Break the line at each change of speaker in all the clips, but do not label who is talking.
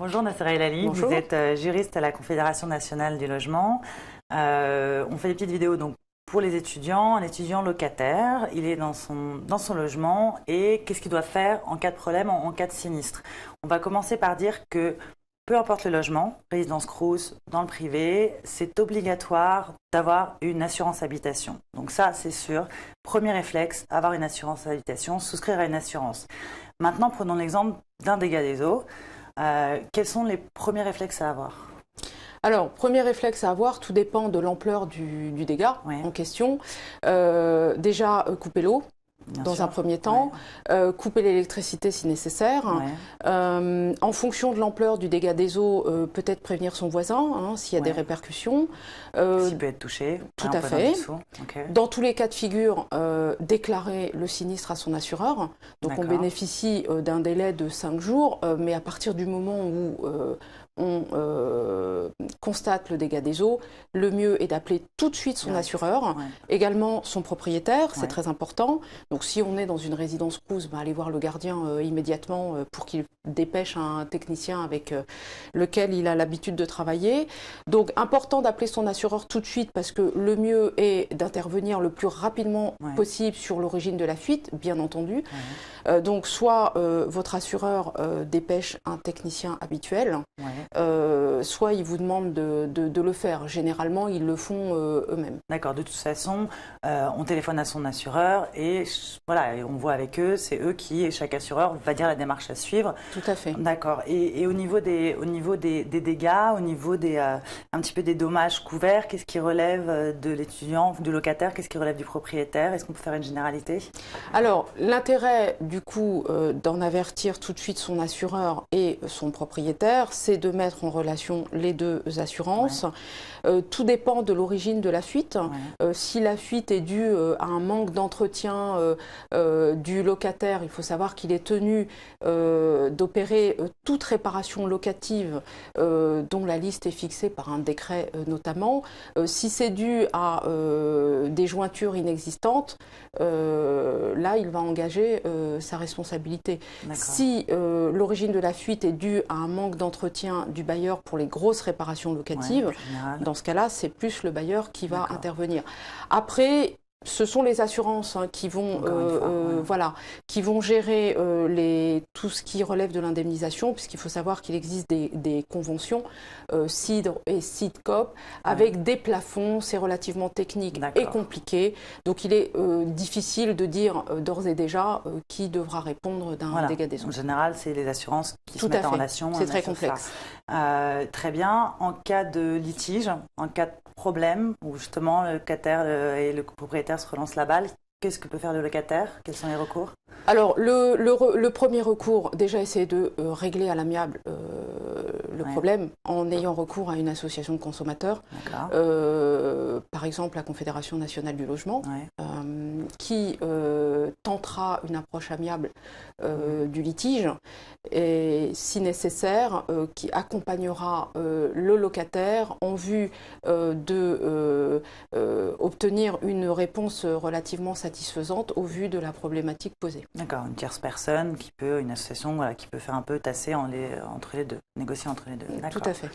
Bonjour Nassera Elali,
Bonjour.
vous êtes juriste à la Confédération nationale du logement. On fait des petites vidéos donc, pour les étudiants. Un étudiant locataire, il est dans son logement et qu'est-ce qu'il doit faire en cas de problème, en cas de sinistre. On va commencer par dire que peu importe le logement, résidence Crous, dans le privé, c'est obligatoire d'avoir une assurance habitation. Donc ça, c'est sûr. Premier réflexe, avoir une assurance habitation, souscrire à une assurance. Maintenant, prenons l'exemple d'un dégât des eaux. Quels sont les premiers réflexes à avoir?
Alors, premier réflexe à avoir, tout dépend de l'ampleur du dégât en question. Déjà, couper l'eau. Dans un premier temps, couper l'électricité si nécessaire. En fonction de l'ampleur du dégât des eaux, peut-être prévenir son voisin s'il y a des répercussions.
S'il peut être touché.
Tout à fait. Dans tous les cas de figure, déclarer le sinistre à son assureur. Donc on bénéficie d'un délai de 5 jours, mais à partir du moment où on constate le dégât des eaux, le mieux est d'appeler tout de suite son assureur, également son propriétaire, c'est très important. Donc si on est dans une résidence Crous, allez voir le gardien immédiatement pour qu'il dépêche un technicien avec lequel il a l'habitude de travailler. Donc important d'appeler son assureur tout de suite parce que le mieux est d'intervenir le plus rapidement possible sur l'origine de la fuite, bien entendu. Donc soit votre assureur dépêche un technicien habituel, soit ils vous demandent de le faire. Généralement, ils le font eux-mêmes.
D'accord. De toute façon, on téléphone à son assureur et voilà, on voit avec eux, c'est eux qui, et chaque assureur va dire la démarche à suivre.
Tout à fait.
D'accord. Et au niveau des dégâts, au niveau un petit peu des dommages couverts, qu'est-ce qui relève de l'étudiant, du locataire, qu'est-ce qui relève du propriétaire? Est-ce qu'on peut faire une généralité?
Alors, l'intérêt du coup d'en avertir tout de suite son assureur et son propriétaire, c'est de mettre en relation les deux assurances. Tout dépend de l'origine de la fuite. Si la fuite est due à un manque d'entretien du locataire, il faut savoir qu'il est tenu d'opérer toute réparation locative dont la liste est fixée par un décret notamment. Si c'est dû à des jointures inexistantes, là il va engager sa responsabilité. Si l'origine de la fuite est due à un manque d'entretien du bailleur pour les grosses réparations locatives, dans ce cas-là, c'est plus le bailleur qui va intervenir. Après, ce sont les assurances qui vont, qui vont gérer tout ce qui relève de l'indemnisation, puisqu'il faut savoir qu'il existe des conventions CIDR et CIDCOP avec des plafonds. C'est relativement technique et compliqué. Donc il est difficile de dire d'ores et déjà qui devra répondre d'un dégât des eaux.
En général, c'est les assurances qui se mettent en relation.
C'est très complexe.
Très bien. En cas de litige, en cas de problème, où justement le locataire et le propriétaire se relancent la balle, qu'est-ce que peut faire le locataire? Quels sont les recours?
Alors, le premier recours, déjà essayer de régler à l'amiable le problème en ayant recours à une association de consommateurs, par exemple la Confédération nationale du logement, qui tentera une approche amiable du litige et, si nécessaire, qui accompagnera le locataire en vue d'obtenir une réponse relativement satisfaisante au vu de la problématique posée.
D'accord, une tierce personne une association qui peut faire un peu tasser entre les deux, négocier entre les deux.
Tout à fait.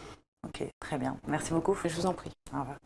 Ok, très bien. Merci beaucoup.
Je vous en prie.
Au revoir.